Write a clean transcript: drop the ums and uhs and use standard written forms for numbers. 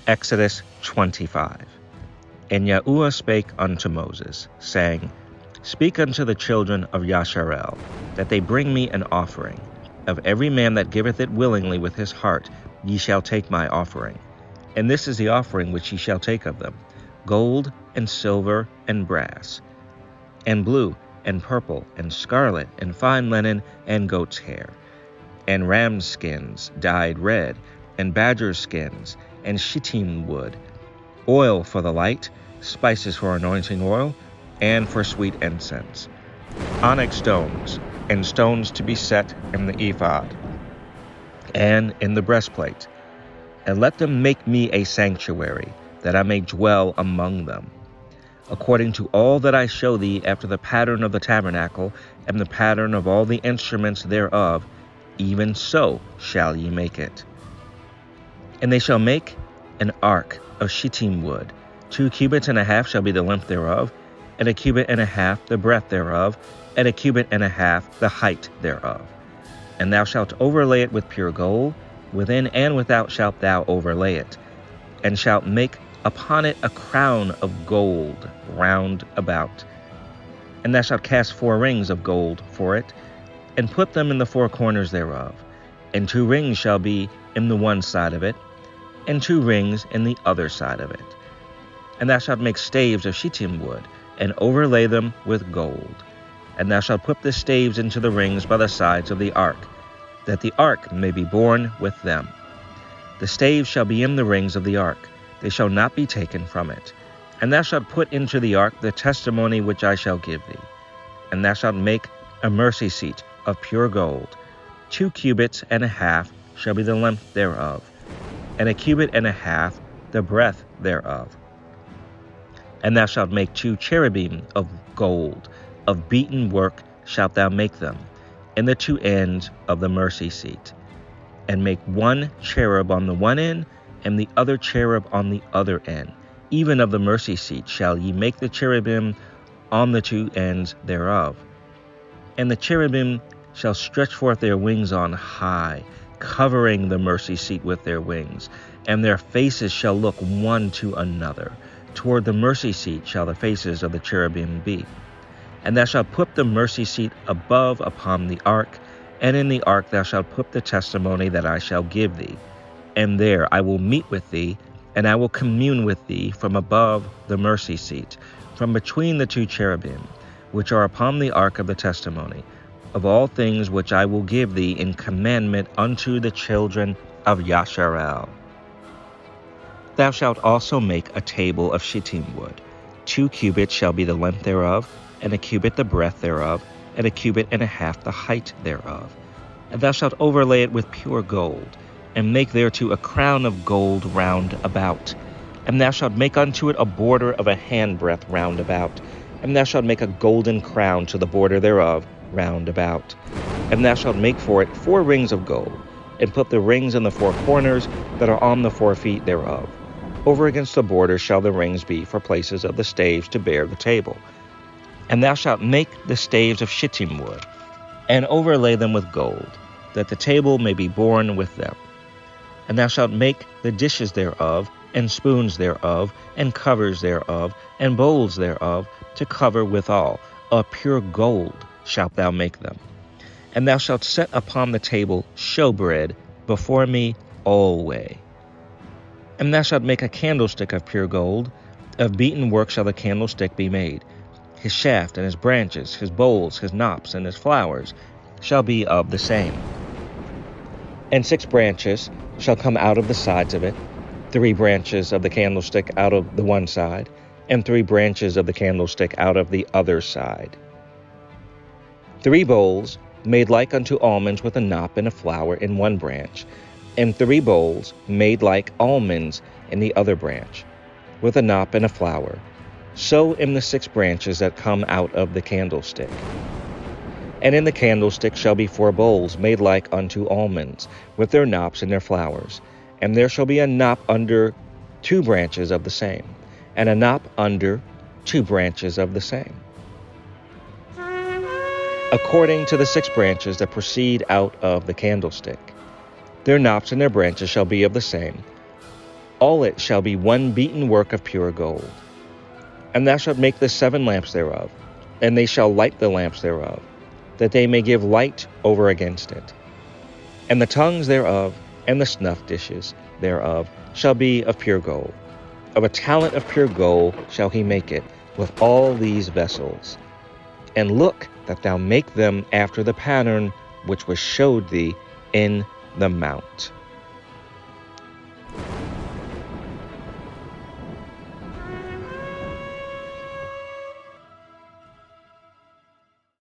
Exodus 25. And Yahuwah spake unto Moses, saying, Speak unto the children of Yasharel, that they bring me an offering. Of every man that giveth it willingly with his heart, ye shall take my offering. And this is the offering which ye shall take of them: gold, and silver, and brass, and blue, and purple, and scarlet, and fine linen, and goat's hair, and ram's skins dyed red, and badger's skins, and shittim wood, oil for the light, spices for anointing oil, and for sweet incense, onyx stones, and stones to be set in the ephod, and in the breastplate. And let them make me a sanctuary, that I may dwell among them, according to all that I show thee after the pattern of the tabernacle, and the pattern of all the instruments thereof, even so shall ye make it. And they shall make an ark of shittim wood. 2 cubits and a half shall be the length thereof, and 1 cubit and a half the breadth thereof, and 1 cubit and a half the height thereof. And thou shalt overlay it with pure gold, within and without shalt thou overlay it, and shalt make upon it a crown of gold round about. And thou shalt cast 4 rings of gold for it, and put them in the 4 corners thereof. And 2 rings shall be in the one side of it, and 2 rings in the other side of it. And thou shalt make staves of shittim wood, and overlay them with gold. And thou shalt put the staves into the rings by the sides of the ark, that the ark may be borne with them. The staves shall be in the rings of the ark, they shall not be taken from it. And thou shalt put into the ark the testimony which I shall give thee. And thou shalt make a mercy seat of pure gold. 2 cubits and a half shall be the length thereof, and 1 cubit and a half the breadth thereof. And thou shalt make 2 cherubim of gold, of beaten work shalt thou make them, in the 2 ends of the mercy seat. And make 1 cherub on the one end, and the other cherub on the other end. Even of the mercy seat shall ye make the cherubim on the 2 ends thereof. And the cherubim shall stretch forth their wings on high, covering the mercy seat with their wings, and their faces shall look one to another. Toward the mercy seat shall the faces of the cherubim be. And thou shalt put the mercy seat above upon the ark, and in the ark thou shalt put the testimony that I shall give thee. And there I will meet with thee, and I will commune with thee from above the mercy seat, from between the 2 cherubim, which are upon the ark of the testimony, of all things which I will give thee in commandment unto the children of Yasharel. Thou shalt also make a table of shittim wood. 2 cubits shall be the length thereof, and 1 cubit the breadth thereof, and 1 cubit and a half the height thereof. And thou shalt overlay it with pure gold, and make thereto a crown of gold round about. And thou shalt make unto it a border of a handbreadth round about. And thou shalt make a golden crown to the border thereof round about. And thou shalt make for it 4 rings of gold, and put the rings in the 4 corners that are on the 4 feet thereof. Over against the border shall the rings be for places of the staves to bear the table. And thou shalt make the staves of shittim wood, and overlay them with gold, that the table may be borne with them. And thou shalt make the dishes thereof, and spoons thereof, and covers thereof, and bowls thereof, to cover withal. Of pure gold shalt thou make them. And thou shalt set upon the table showbread before me alway. And thou shalt make a candlestick of pure gold. Of beaten work shall the candlestick be made. His shaft and his branches, his bowls, his knops, and his flowers shall be of the same. And 6 branches shall come out of the sides of it, 3 branches of the candlestick out of the one side, and 3 branches of the candlestick out of the other side. 3 bowls made like unto almonds with a knop and a flower in one branch, and 3 bowls made like almonds in the other branch, with a knop and a flower. So in the 6 branches that come out of the candlestick. And in the candlestick shall be 4 bowls made like unto almonds, with their knops and their flowers. And there shall be a knop under 2 branches of the same, and a knop under 2 branches of the same, according to the 6 branches that proceed out of the candlestick. Their knops and their branches shall be of the same. All it shall be one beaten work of pure gold. And thou shalt make the 7 lamps thereof, and they shall light the lamps thereof, that they may give light over against it. And the tongues thereof, and the snuff dishes thereof, shall be of pure gold. Of a talent of pure gold shall he make it, with all these vessels. And look that thou make them after the pattern which was showed thee in the mount.